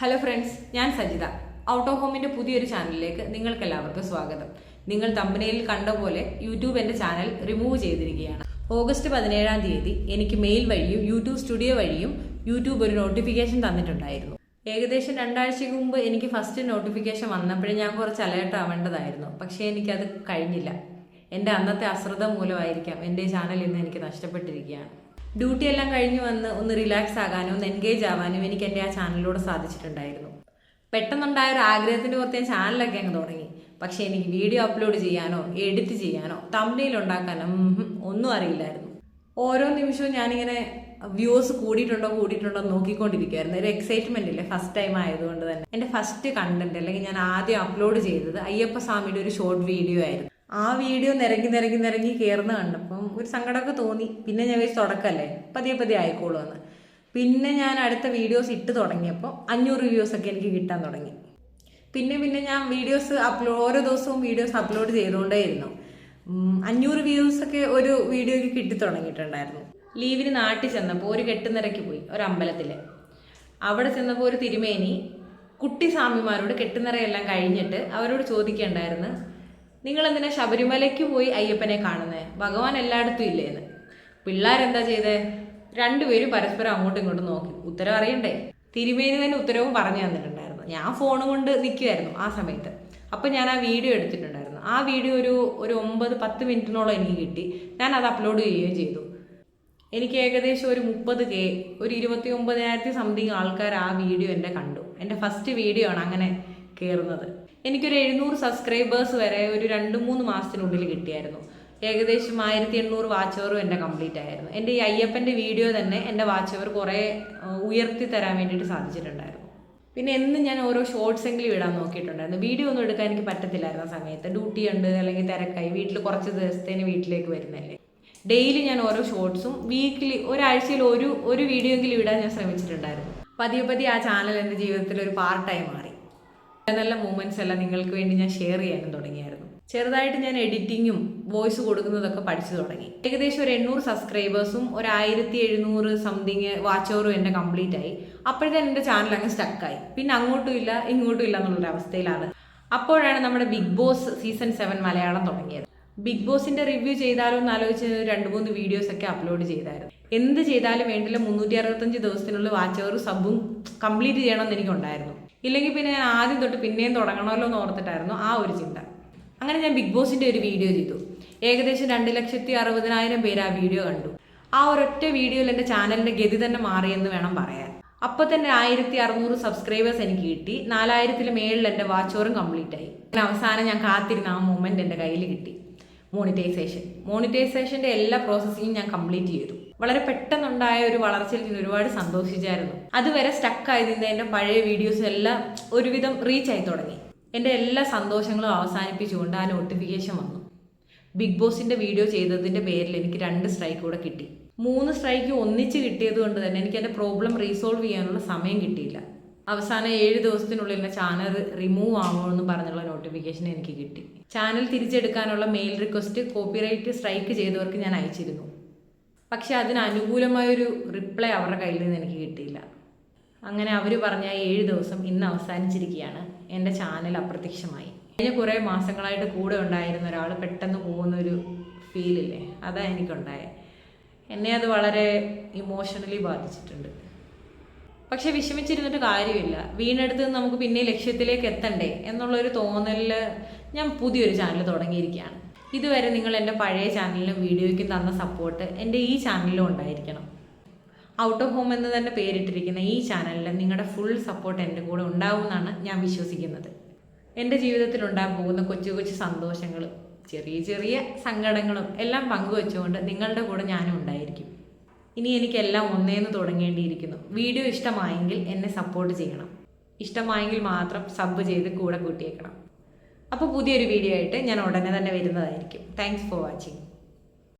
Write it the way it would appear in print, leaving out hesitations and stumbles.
Hello friends, ഞാൻ Sajitha. Out of ഹോമിൻ്റെ പുതിയൊരു ചാനലിലേക്ക് നിങ്ങൾക്കെല്ലാവർക്കും സ്വാഗതം. നിങ്ങൾ തമ്പനയിൽ കണ്ട പോലെ യൂട്യൂബ് എൻ്റെ ചാനൽ റിമൂവ് ചെയ്തിരിക്കുകയാണ്. ഓഗസ്റ്റ് 17-ാം തീയതി എനിക്ക് മെയിൽ വഴിയും യൂട്യൂബ് സ്റ്റുഡിയോ വഴിയും യൂട്യൂബ് ഒരു നോട്ടിഫിക്കേഷൻ തന്നിട്ടുണ്ടായിരുന്നു. ഏകദേശം 2 ആഴ്ചയ്ക്ക് മുമ്പ് എനിക്ക് ഫസ്റ്റ് നോട്ടിഫിക്കേഷൻ വന്നപ്പോഴേ ഞാൻ കുറച്ച് അലേർട്ട് ആവേണ്ടതായിരുന്നു. പക്ഷേ എനിക്കത് കഴിഞ്ഞില്ല. എൻ്റെ അന്നത്തെ അശ്രദ്ധ മൂലമായിരിക്കാം എൻ്റെ ചാനൽ ഇന്ന് എനിക്ക് നഷ്ടപ്പെട്ടിരിക്കുകയാണ്. ഡ്യൂട്ടി എല്ലാം കഴിഞ്ഞ് വന്ന് ഒന്ന് റിലാക്സ് ആകാനും ഒന്ന് എൻഗേജ് ആവാനും എനിക്ക് എൻ്റെ ആ ചാനലിലൂടെ സാധിച്ചിട്ടുണ്ടായിരുന്നു. പെട്ടെന്നുണ്ടായ ഒരു ആഗ്രഹത്തിൻ്റെ പുറത്ത് ഞാൻ ചാനലൊക്കെ അങ്ങ് തുടങ്ങി. പക്ഷേ എനിക്ക് വീഡിയോ അപ്ലോഡ് ചെയ്യാനോ എഡിറ്റ് ചെയ്യാനോ തംബ്നെയിൽ ഉണ്ടാക്കാനോ ഒന്നും അറിയില്ലായിരുന്നു. ഓരോ നിമിഷവും ഞാനിങ്ങനെ വ്യൂസ് കൂടിയിട്ടുണ്ടോ നോക്കിക്കൊണ്ടിരിക്കുകയായിരുന്നു. ഒരു എക്സൈറ്റ്മെന്റ് ഇല്ലേ, ഫസ്റ്റ് ടൈം ആയതുകൊണ്ട് തന്നെ. എൻ്റെ ഫസ്റ്റ് കണ്ടന്റ് അല്ലെങ്കിൽ ഞാൻ ആദ്യം അപ്ലോഡ് ചെയ്തത് അയ്യപ്പ സ്വാമിയുടെ ഒരു ഷോർട്ട് വീഡിയോ ആയിരുന്നു. ആ വീഡിയോ നിരങ്ങി കയറുന്ന കണ്ടപ്പം ഒരു സങ്കടമൊക്കെ തോന്നി. പിന്നെ ഞാൻ വെച്ച് തുടക്കമല്ലേ, പതിയെ ആയിക്കോളൂ എന്ന്. പിന്നെ ഞാൻ അടുത്ത വീഡിയോസ് ഇട്ട് തുടങ്ങിയപ്പോൾ 500 വ്യൂസൊക്കെ എനിക്ക് കിട്ടാൻ തുടങ്ങി. പിന്നെ ഞാൻ വീഡിയോസ് ഓരോ ദിവസവും വീഡിയോസ് അപ്ലോഡ് ചെയ്തുകൊണ്ടേയിരുന്നു. 500 വ്യൂസൊക്കെ ഒരു വീഡിയോയ്ക്ക് കിട്ടി തുടങ്ങിയിട്ടുണ്ടായിരുന്നു. ലീവിന് നാട്ടിൽ ചെന്നപ്പോൾ ഒരു കെട്ടുനിരക്ക് പോയി, ഒരു അമ്പലത്തിൽ. അവിടെ ചെന്നപ്പോൾ ഒരു തിരുമേനി കുട്ടി സ്വാമിമാരോട് കെട്ടുനിറയെല്ലാം കഴിഞ്ഞിട്ട് അവരോട് ചോദിക്കേണ്ടായിരുന്നു, നിങ്ങളെന്തിനാ ശബരിമലയ്ക്ക് പോയി അയ്യപ്പനെ കാണുന്നത്, ഭഗവാൻ എല്ലായിടത്തും ഇല്ലേന്ന്. പിള്ളേരെന്താ ചെയ്തേ? രണ്ടുപേരും പരസ്പരം അങ്ങോട്ടും ഇങ്ങോട്ടും നോക്കി. ഉത്തരം അറിയണ്ടേ? തിരുമേനി തന്നെ ഉത്തരവും പറഞ്ഞു തന്നിട്ടുണ്ടായിരുന്നു. ഞാൻ ഫോൺ കൊണ്ട് നിൽക്കുമായിരുന്നു ആ സമയത്ത്. അപ്പം ഞാൻ ആ വീഡിയോ എടുത്തിട്ടുണ്ടായിരുന്നു. ആ വീഡിയോ ഒരു 9-10 മിനിറ്റിനോളം എനിക്ക് കിട്ടി. ഞാൻ അത് അപ്ലോഡ് ചെയ്യുകയും ചെയ്തു. എനിക്ക് ഏകദേശം ഒരു 30K, ഒരു 29,000 സംതിങ് ആൾക്കാർ ആ വീഡിയോ എൻ്റെ കണ്ടു. എൻ്റെ ഫസ്റ്റ് വീഡിയോ ആണ് അങ്ങനെ കയറുന്നത്. എനിക്കൊരു 700 സബ്സ്ക്രൈബേഴ്സ് വരെ ഒരു 2-3 മാസത്തിനുള്ളിൽ കിട്ടിയായിരുന്നു. ഏകദേശം 1800 വാച്ച് അവറും എൻ്റെ കംപ്ലീറ്റ് ആയിരുന്നു. എൻ്റെ ഈ അയ്യപ്പൻ്റെ വീഡിയോ തന്നെ എൻ്റെ വാച്ച് അവർ കുറേ ഉയർത്തി തരാൻ വേണ്ടിയിട്ട് സാധിച്ചിട്ടുണ്ടായിരുന്നു. പിന്നെ എന്നും ഞാൻ ഓരോ ഷോർട്സ് എങ്കിലും ഇടാൻ നോക്കിയിട്ടുണ്ടായിരുന്നു. വീഡിയോ ഒന്നും എടുക്കാൻ എനിക്ക് പറ്റത്തില്ലായിരുന്ന സമയത്ത്. ഡ്യൂട്ടി ഉണ്ട് അല്ലെങ്കിൽ തിരക്കായി, വീട്ടിൽ കുറച്ച് ദിവസത്തേന് വീട്ടിലേക്ക് വരുന്നല്ലേ. ഡെയിലി ഞാൻ ഓരോ ഷോർട്സും വീക്കിലി ഒരാഴ്ചയിൽ ഒരു വീഡിയോ എങ്കിലും ഇടാൻ ഞാൻ ശ്രമിച്ചിട്ടുണ്ടായിരുന്നു. പതിയെ ആ ചാനൽ എൻ്റെ ജീവിതത്തിൽ ഒരു പാർട്ടായി മാറി. നല്ല മൂമെന്റ്സ് എല്ലാം നിങ്ങൾക്ക് വേണ്ടി ഞാൻ ഷെയർ ചെയ്യാനും തുടങ്ങിയായിരുന്നു. ചെറുതായിട്ട് ഞാൻ എഡിറ്റിങ്ങും വോയിസ് കൊടുക്കുന്നതൊക്കെ പഠിച്ചു തുടങ്ങി. ഏകദേശം ഒരു 800 സബ്സ്ക്രൈബേഴ്സും ഒരു 1700 സംതിങ് വാച്ച് അവറും എൻ്റെ കംപ്ലീറ്റ് ആയി. അപ്പോഴത്തേനും എൻ്റെ ചാനൽ അങ്ങ് സ്റ്റക്കായി. പിന്നെ അങ്ങോട്ടും ഇല്ല ഇങ്ങോട്ടും ഇല്ല എന്നുള്ളൊരു അവസ്ഥയിലാണ്. അപ്പോഴാണ് നമ്മുടെ ബിഗ് ബോസ് സീസൺ 7 മലയാളം തുടങ്ങിയത്. ബിഗ് ബോസിന്റെ റിവ്യൂ ചെയ്താലോ എന്ന് ആലോചിച്ച് 2-3 വീഡിയോസ് ഒക്കെ അപ്ലോഡ് ചെയ്തായിരുന്നു. എന്ത് ചെയ്താലും വേണ്ടില്ല 365 ദിവസത്തിനുള്ളിൽ വാച്ച് അവർ സബും കംപ്ലീറ്റ് ചെയ്യണമെന്ന് എനിക്കുണ്ടായിരുന്നു. ഇല്ലെങ്കിൽ പിന്നെ ഞാൻ ആദ്യം തൊട്ട് പിന്നെയും തുടങ്ങണമല്ലോ എന്ന് ഓർത്തിട്ടായിരുന്നു ആ ഒരു ചിന്ത. അങ്ങനെ ഞാൻ ബിഗ് ബോസിന്റെ ഒരു വീഡിയോ ചെയ്തു. ഏകദേശം 2,60,000 പേര് ആ വീഡിയോ കണ്ടു. ആ ഒരൊറ്റ വീഡിയോയിൽ എൻ്റെ ചാനലിന്റെ ഗതി തന്നെ മാറിയെന്ന് വേണം പറയാൻ. അപ്പോൾ തന്നെ 1600 സബ്സ്ക്രൈബേഴ്സ് എനിക്ക് കിട്ടി. 4000-ൽ മേളിൽ എൻ്റെ വാച്ച് അവറും കംപ്ലീറ്റ് ആയി. അവസാനം ഞാൻ കാത്തിരുന്ന ആ മൊമെന്റ് എൻ്റെ കയ്യിൽ കിട്ടി. മോണിറ്റൈസേഷന്റെ എല്ലാ പ്രോസസ്സിങ്ങും ഞാൻ കംപ്ലീറ്റ് ചെയ്തു. വളരെ പെട്ടെന്നുണ്ടായ ഒരു വളർച്ചയിൽ ഞാൻ ഒരുപാട് സന്തോഷിച്ചായിരുന്നു. അതുവരെ സ്റ്റക്കായതിൻ്റെ എൻ്റെ പഴയ വീഡിയോസ് എല്ലാം ഒരുവിധം റീച്ച് ആയി തുടങ്ങി. എൻ്റെ എല്ലാ സന്തോഷങ്ങളും അവസാനിപ്പിച്ചുകൊണ്ട് ആ നോട്ടിഫിക്കേഷൻ വന്നു. ബിഗ് ബോസിന്റെ വീഡിയോ ചെയ്തതിൻ്റെ പേരിൽ എനിക്ക് 2 സ്ട്രൈക്ക് കൂടെ കിട്ടി. 3 സ്ട്രൈക്ക് ഒന്നിച്ച് കിട്ടിയത് കൊണ്ട് തന്നെ എനിക്ക് എൻ്റെ പ്രോബ്ലം റീസോൾവ് ചെയ്യാനുള്ള സമയം കിട്ടിയില്ല. അവസാനം 7 ദിവസത്തിനുള്ളിൽ എൻ്റെ ചാനൽ റിമൂവ് ആവുമെന്ന് പറഞ്ഞുള്ള നോട്ടിഫിക്കേഷൻ എനിക്ക് കിട്ടി. ചാനൽ തിരിച്ചെടുക്കാനുള്ള മെയിൽ റിക്വസ്റ്റ് കോപ്പിറൈറ്റ് സ്ട്രൈക്ക് ചെയ്തവർക്ക് ഞാൻ അയച്ചിരുന്നു. പക്ഷെ അതിന് അനുകൂലമായൊരു റിപ്ലൈ അവരുടെ കയ്യിൽ നിന്ന് എനിക്ക് കിട്ടിയില്ല. അങ്ങനെ അവർ പറഞ്ഞ 7 ദിവസം ഇന്ന് അവസാനിച്ചിരിക്കുകയാണ്. എൻ്റെ ചാനൽ അപ്രത്യക്ഷമായി. കഴിഞ്ഞ കുറേ മാസങ്ങളായിട്ട് കൂടെ ഉണ്ടായിരുന്ന ഒരാൾ പെട്ടെന്ന് പോകുന്നൊരു ഫീലില്ലേ, അതാണ് എനിക്കുണ്ടായത്. എന്നെ അത് വളരെ ഇമോഷണലി ബാധിച്ചിട്ടുണ്ട്. പക്ഷെ വിഷമിച്ചിരുന്നിട്ട് കാര്യമില്ല. വീണെടുത്ത് നമുക്ക് പിന്നെ ലക്ഷ്യത്തിലേക്ക് എത്തണ്ടേ എന്നുള്ളൊരു തോന്നലിൽ ഞാൻ പുതിയൊരു ചാനൽ തുടങ്ങിയിരിക്കുകയാണ്. ഇതുവരെ നിങ്ങൾ എൻ്റെ പഴയ ചാനലിലും വീഡിയോയ്ക്കും തന്ന സപ്പോർട്ട് എൻ്റെ ഈ ചാനലിലും ഉണ്ടായിരിക്കണം. ഔട്ട് ഓഫ് ഹോം എന്ന് തന്നെ പേരിട്ടിരിക്കുന്ന ഈ ചാനലിൽ നിങ്ങളുടെ ഫുൾ സപ്പോർട്ട് എൻ്റെ കൂടെ ഉണ്ടാവുമെന്നാണ് ഞാൻ വിശ്വസിക്കുന്നത്. എൻ്റെ ജീവിതത്തിൽ ഉണ്ടാകാൻ പോകുന്ന കൊച്ചു സന്തോഷങ്ങളും ചെറിയ സങ്കടങ്ങളും എല്ലാം പങ്കുവെച്ചുകൊണ്ട് നിങ്ങളുടെ കൂടെ ഞാനും ഉണ്ടായിരിക്കും. ഇനി എനിക്കെല്ലാം ഒന്നേന്ന് തുടങ്ങേണ്ടിയിരിക്കുന്നു. വീഡിയോ ഇഷ്ടമായെങ്കിൽ എന്നെ സപ്പോർട്ട് ചെയ്യണം. ഇഷ്ടമായെങ്കിൽ മാത്രം സബ് ചെയ്ത് കൂടെ കൂട്ടിയേക്കണം. അപ്പോൾ പുതിയൊരു വീഡിയോ ആയിട്ട് ഞാൻ ഉടനെ തന്നെ വരുന്നതായിരിക്കും. Thanks for watching.